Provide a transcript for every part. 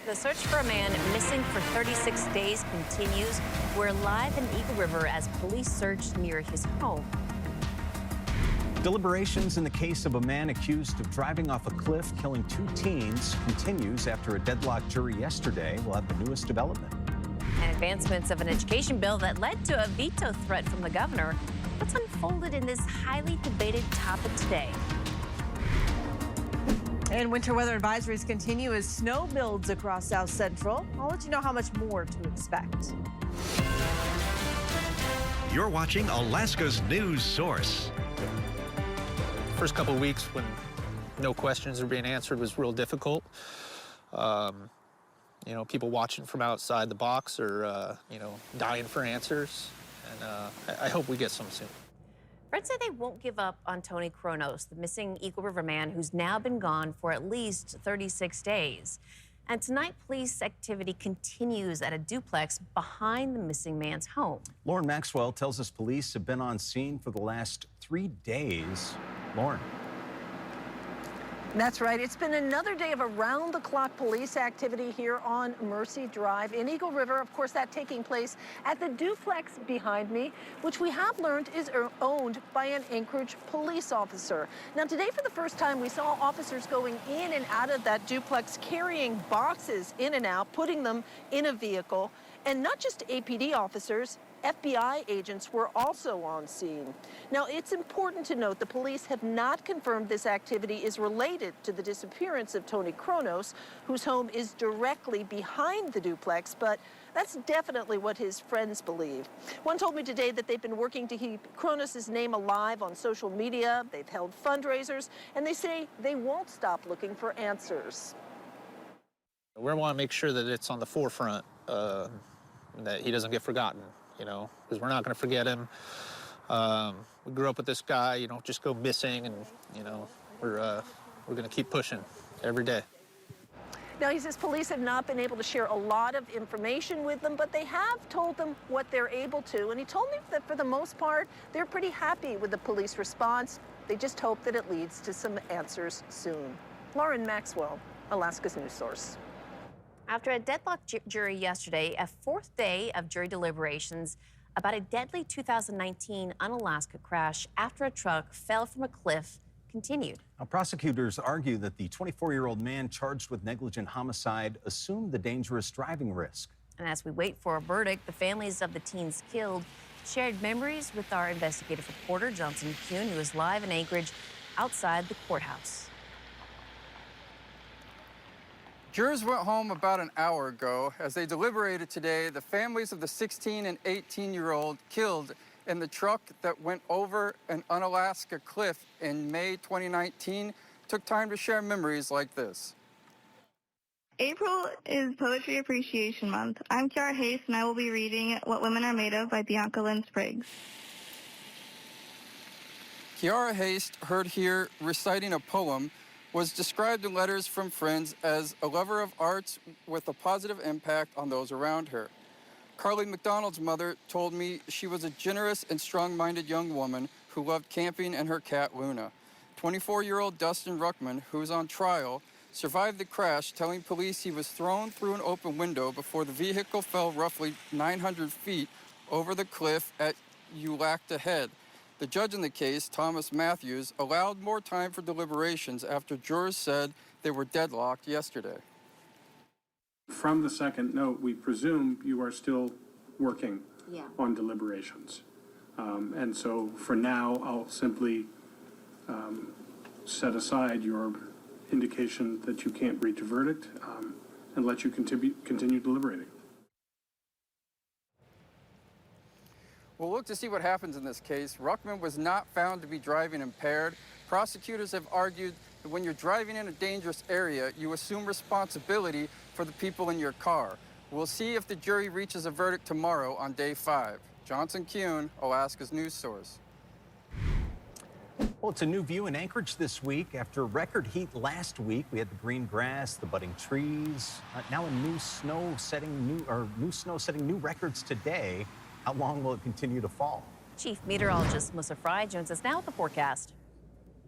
The search for a man missing for 36 days continues. We're live in Eagle River as police search near his home. Deliberations in the case of a man accused of driving off a cliff, killing 2 teens, continues after a deadlocked jury yesterday. We'll have the newest development. And advancements of an education bill that led to a veto threat from the governor. What's unfolded in this highly debated topic today? And winter weather advisories continue as snow builds across South Central. I'll let you know how much more to expect. You're watching Alaska's news source. First couple of weeks when no questions are being answered was real difficult. People watching from outside the box or, dying for answers. And I hope we get some soon. Friends say they won't give up on Tony Kronos, the missing Eagle River man who's now been gone for at least 36 days. And tonight, police activity continues at a duplex behind the missing man's home. Lauren Maxwell tells us police have been on scene for the last 3 days. Lauren. That's right. It's been another day of around-the-clock police activity here on Mercy Drive in Eagle River. Of course, that taking place at the duplex behind me, which we have learned is owned by an Anchorage police officer. Now, today, for the first time, we saw officers going in and out of that duplex, carrying boxes in and out, putting them in a vehicle. And not just APD officers, FBI agents were also on scene. Now, it's important to note the police have not confirmed this activity is related to the disappearance of Tony Kronos, whose home is directly behind the duplex, but that's definitely what his friends believe. One told me today that they've been working to keep Kronos' name alive on social media. They've held fundraisers, and they say they won't stop looking for answers. We want to make sure that it's on the forefront, that he doesn't get forgotten. Because we're not going to forget him. We grew up with this guy, you don't just go missing, and, we're going to keep pushing every day. Now, he says police have not been able to share a lot of information with them, but they have told them what they're able to. And he told me that for the most part, they're pretty happy with the police response. They just hope that it leads to some answers soon. Lauren Maxwell, Alaska's news source. After a deadlocked jury yesterday, a 4th day of jury deliberations about a deadly 2019 Unalaska crash after a truck fell from a cliff continued. Now, prosecutors argue that the 24-year-old man charged with negligent homicide assumed the dangerous driving risk. And as we wait for a verdict, the families of the teens killed shared memories with our investigative reporter, Johnson Kuhn, who is live in Anchorage outside the courthouse. Jurors went home about an hour ago. As they deliberated today, the families of the 16 and 18-year-old killed in the truck that went over an Unalaska cliff in May 2019 took time to share memories like this. April is Poetry Appreciation Month. I'm Kiara Hayes, and I will be reading What Women Are Made Of by Bianca Lynn Spriggs. Kiara Hayes, heard here reciting a poem, was described in letters from friends as a lover of arts with a positive impact on those around her. Carly McDonald's mother told me she was a generous and strong-minded young woman who loved camping and her cat, Luna. 24-year-old Dustin Ruckman, who is on trial, survived the crash, telling police he was thrown through an open window before the vehicle fell roughly 900 feet over the cliff at Unalaska Head. The judge in the case, Thomas Matthews, allowed more time for deliberations after jurors said they were deadlocked yesterday. From the second note, we presume you are still working on deliberations. And so for now, I'll simply set aside your indication that you can't reach a verdict and let you continue deliberating. We'll look to see what happens in this case. Ruckman was not found to be driving impaired. Prosecutors have argued that when you're driving in a dangerous area, you assume responsibility for the people in your car. We'll see if the jury reaches a verdict tomorrow on day 5. Johnson Kuhn, Alaska's news source. Well, it's a new view in Anchorage this week. After record heat last week, we had the green grass, the budding trees. Now a new snow setting new records today. How long will it continue to fall? Chief Meteorologist Melissa Fry joins us now with the forecast.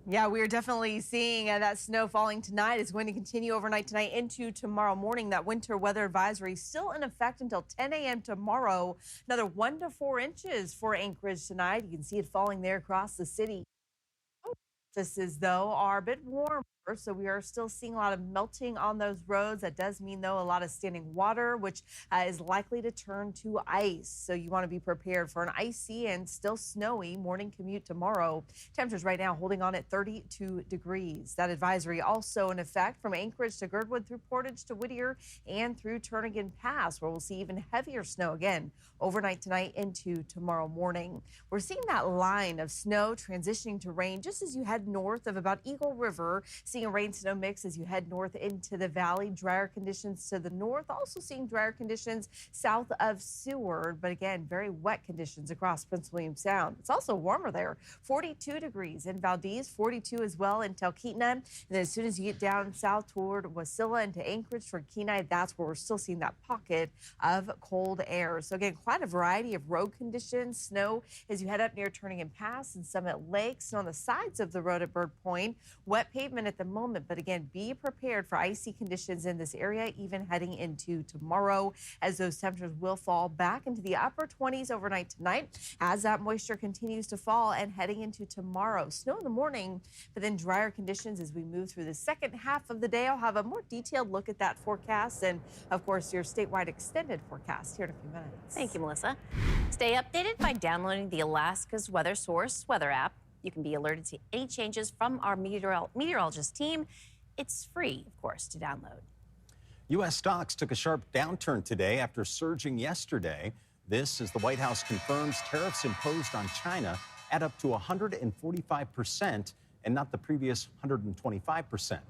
Yeah, we are definitely seeing that snow falling tonight is going to continue overnight tonight into tomorrow morning. That winter weather advisory still in effect until 10 a.m. tomorrow. Another 1 to 4 inches for Anchorage tonight. You can see it falling there across the city. Surfaces, though, are a bit warmer, so we are still seeing a lot of melting on those roads. That does mean, though, a lot of standing water, which is likely to turn to ice. So you want to be prepared for an icy and still snowy morning commute tomorrow. Temperatures right now holding on at 32 degrees. That advisory also in effect from Anchorage to Girdwood through Portage to Whittier and through Turnagain Pass, where we'll see even heavier snow again overnight tonight into tomorrow morning. We're seeing that line of snow transitioning to rain just as you head north of about Eagle River, seeing a rain snow mix as you head north into the valley. Drier conditions to the north, also seeing drier conditions south of Seward, but again, very wet conditions across Prince William Sound. It's also warmer there, 42 degrees in Valdez, 42 as well in Talkeetna. And then as soon as you get down south toward Wasilla into Anchorage for Kenai, that's where we're still seeing that pocket of cold air. So again, quite a variety of road conditions. Snow as you head up near Turnagain Pass and Summit Lakes, and on the sides of the road at Bird Point. Wet pavement at the moment, but again, be prepared for icy conditions in this area, even heading into tomorrow, as those temperatures will fall back into the upper 20s overnight tonight as that moisture continues to fall and heading into tomorrow. Snow in the morning, but then drier conditions as we move through the second half of the day. I'll have a more detailed look at that forecast and, of course, your statewide extended forecast here in a few minutes. Thank you, Melissa. Stay updated by downloading the Alaska's Weather Source weather app. You can be alerted to any changes from our meteorologist team. It's free, of course, to download. U.S. stocks took a sharp downturn today after surging yesterday. This as the White House confirms tariffs imposed on China add up to 145% and not the previous 125%.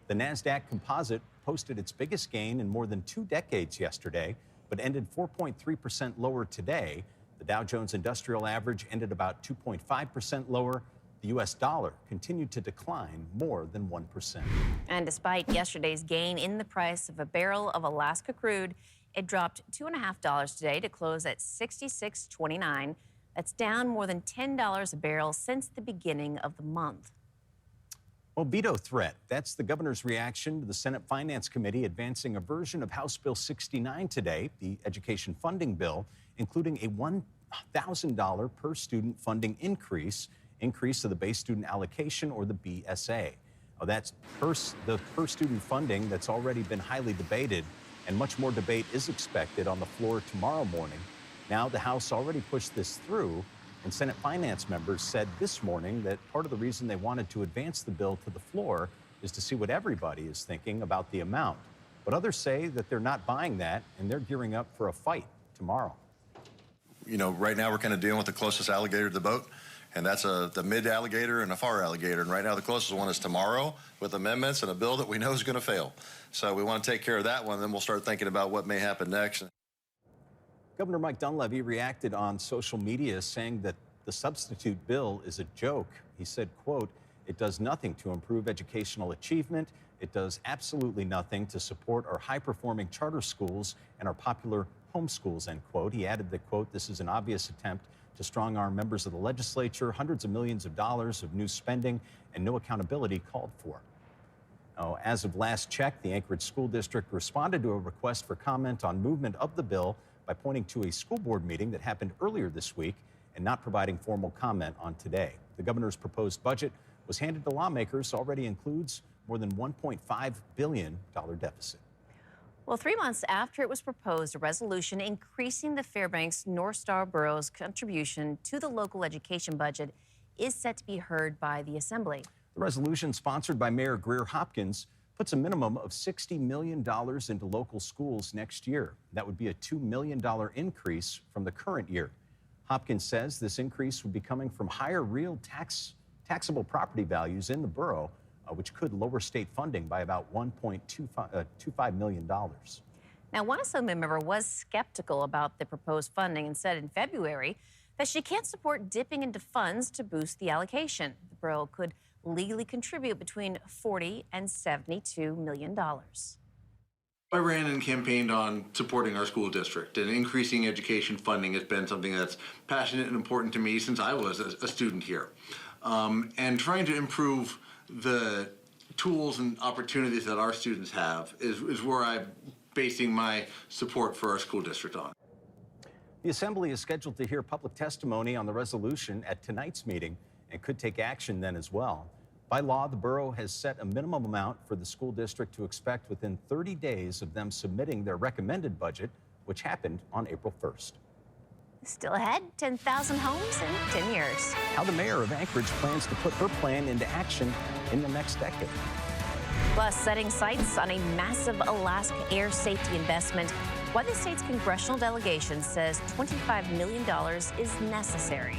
The NASDAQ composite posted its biggest gain in more than 2 decades yesterday, but ended 4.3% lower today. The Dow Jones Industrial Average ended about 2.5% lower. The U.S. dollar continued to decline more than 1%. And despite yesterday's gain in the price of a barrel of Alaska crude, it dropped $2.50 today to close at $66.29. That's down more than $10 a barrel since the beginning of the month. Well, veto threat. That's the governor's reaction to the Senate Finance Committee advancing a version of House Bill 69 today, the education funding bill, including a $1,000 per student funding increase to the base student allocation, or the BSA. That's the per student funding that's already been highly debated, and much more debate is expected on the floor tomorrow morning. Now, the House already pushed this through, and Senate finance members said this morning that part of the reason they wanted to advance the bill to the floor is to see what everybody is thinking about the amount. But others say that they're not buying that, and they're gearing up for a fight tomorrow. You know, right now we're kind of dealing with the closest alligator to the boat, and that's the mid alligator and a far alligator. And right now the closest one is tomorrow with amendments and a bill that we know is going to fail. So we want to take care of that one, then we'll start thinking about what may happen next. Governor Mike Dunleavy reacted on social media saying that the substitute bill is a joke. He said, quote, "It does nothing to improve educational achievement. It does absolutely nothing to support our high-performing charter schools and our popular homeschools," end quote. He added that, quote, "This is an obvious attempt to strong-arm members of the legislature, hundreds of millions of dollars of new spending, and no accountability called for." Now, as of last check, the Anchorage School District responded to a request for comment on movement of the bill by pointing to a school board meeting that happened earlier this week and not providing formal comment on today. The governor's proposed budget was handed to lawmakers, already includes more than $1.5 billion deficit. Well, 3 months after it was proposed, a resolution increasing the Fairbanks North Star Borough's contribution to the local education budget is set to be heard by the Assembly. The resolution, sponsored by Mayor Greer Hopkins, puts a minimum of $60 million into local schools next year. That would be a $2 million increase from the current year. Hopkins says this increase would be coming from higher real taxable property values in the borough, which could lower state funding by about $1.25 million. Now, one Assembly member was skeptical about the proposed funding and said in February that she can't support dipping into funds to boost the allocation. The borough could legally contribute between $40 and $72 million. I ran and campaigned on supporting our school district, and increasing education funding has been something that's passionate and important to me since I was a student here. and trying to improve the tools and opportunities that our students have is where I'm basing my support for our school district on. The Assembly is scheduled to hear public testimony on the resolution at tonight's meeting and could take action then as well. By law, the borough has set a minimum amount for the school district to expect within 30 days of them submitting their recommended budget, which happened on April 1st. Still ahead, 10,000 homes in 10 years. How the mayor of Anchorage plans to put her plan into action in the next decade. Plus, setting sights on a massive Alaska air safety investment. Why the state's congressional delegation says $25 million is necessary.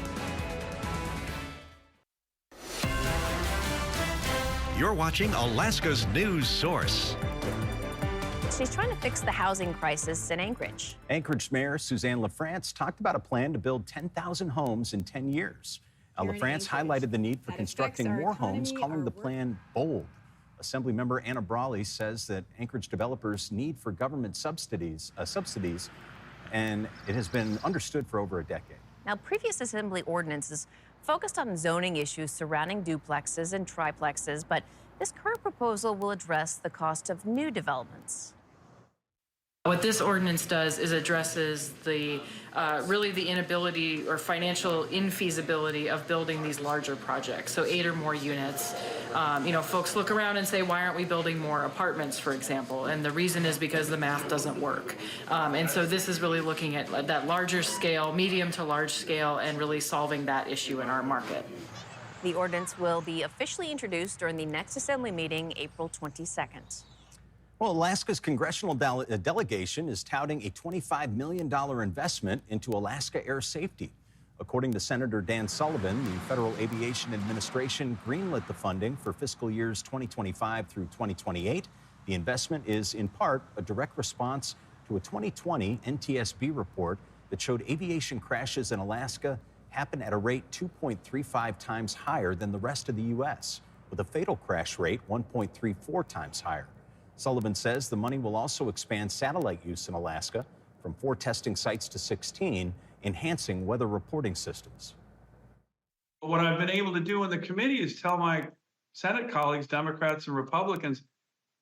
You're watching Alaska's news source. She's trying to fix the housing crisis in Anchorage. Anchorage Mayor Suzanne LaFrance talked about a plan to build 10,000 homes in 10 years. LaFrance highlighted the need for constructing more homes, calling the plan bold. Assemblymember Anna Brawley says that Anchorage developers need for government subsidies, and it has been understood for over a decade. Now, previous Assembly ordinances focused on zoning issues surrounding duplexes and triplexes, but this current proposal will address the cost of new developments. What this ordinance does is addresses the really the inability or financial infeasibility of building these larger projects, so 8 or more units. Folks look around and say, why aren't we building more apartments, for example? And the reason is because the math doesn't work. And so this is really looking at that larger scale, medium to large scale, and really solving that issue in our market. The ordinance will be officially introduced during the next Assembly meeting, April 22nd. Well, Alaska's congressional delegation is touting a $25 million investment into Alaska air safety. According to Senator Dan Sullivan, the Federal Aviation Administration greenlit the funding for fiscal years 2025 through 2028. The investment is in part a direct response to a 2020 NTSB report that showed aviation crashes in Alaska happen at a rate 2.35 times higher than the rest of the U.S., with a fatal crash rate 1.34 times higher. Sullivan says the money will also expand satellite use in Alaska from 4 testing sites to 16, enhancing weather reporting systems. What I've been able to do in the committee is tell my Senate colleagues, Democrats and Republicans,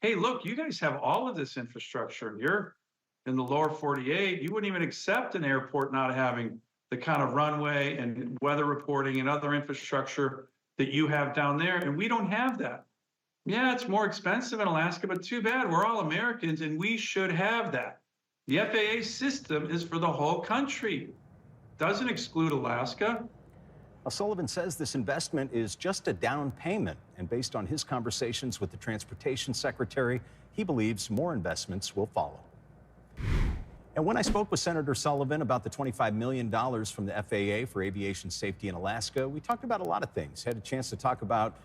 hey, look, you guys have all of this infrastructure. You're in the lower 48. You wouldn't even accept an airport not having the kind of runway and weather reporting and other infrastructure that you have down there. And we don't have that. Yeah, it's more expensive in Alaska, but too bad. We're all Americans and we should have that. The FAA system is for the whole country. Doesn't exclude Alaska. Sullivan says this investment is just a down payment, and based on his conversations with the Transportation Secretary, he believes more investments will follow. And when I spoke with Senator Sullivan about the $25 million from the FAA for aviation safety in Alaska, we talked about a lot of things. Had a chance to talk about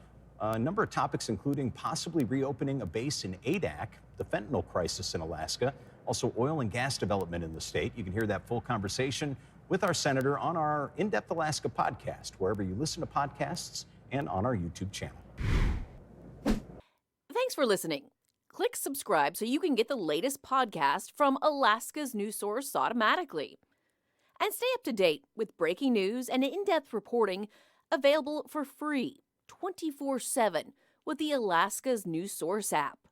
a number of topics, including possibly reopening a base in Adak, the fentanyl crisis in Alaska, also oil and gas development in the state. You can hear that full conversation with our senator on our In-Depth Alaska podcast, wherever you listen to podcasts, and on our YouTube channel. Thanks for listening. Click subscribe so you can get the latest podcast from Alaska's news source automatically. And stay up to date with breaking news and in-depth reporting available for free 24/7 with the Alaska's news source app.